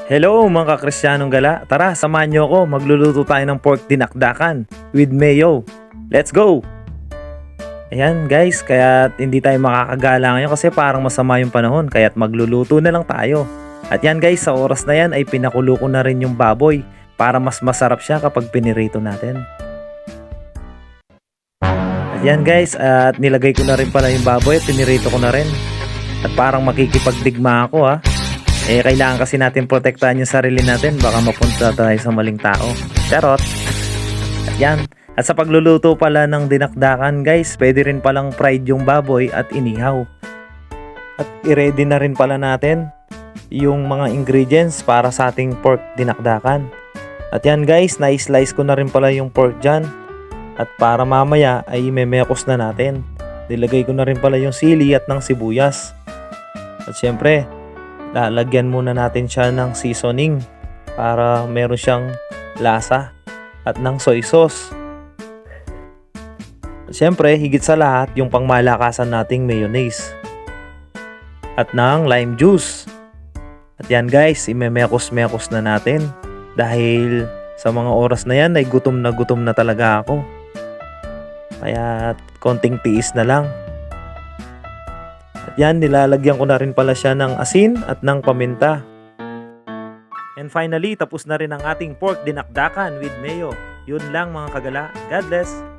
Hello mga ka-Kristyanong gala, tara samahan nyo ako, magluluto tayo ng pork dinakdakan with mayo. Let's go! Ayan guys, kaya hindi tayo makakagala ngayon kasi parang masama yung panahon, kaya't magluluto na lang tayo. At yan guys, sa oras na yan ay pinakulo ko na rin yung baboy para mas masarap siya kapag pinirito natin. At yan guys, at nilagay ko na rin pala yung baboy at pinirito ko na rin. At parang makikipagdigma ako ha. Kailangan kasi natin protektahan yung sarili natin, baka mapunta tayo sa maling tao. Charot! At yan. At sa pagluluto pala ng dinakdakan guys, pwede rin palang fried yung baboy at inihaw. At i-ready na rin pala natin yung mga ingredients para sa ating pork dinakdakan. At yan guys, na-slice ko na rin pala yung pork dyan. At para mamaya ay imemekos na natin. Nilagay ko na rin pala yung sili at ng sibuyas. At syempre, lalagyan muna natin siya ng seasoning para meron siyang lasa at ng soy sauce. At syempre, higit sa lahat, yung pangmalakasan nating mayonnaise at ng lime juice. At yan guys, imemekos-mekos na natin dahil sa mga oras na yan ay gutom na talaga ako. Kaya konting tiis na lang. At yan, nilalagyan ko na rin pala siya ng asin at ng paminta. And finally, tapos na rin ang ating pork dinakdakan with mayo. Yun lang mga kagala. God bless!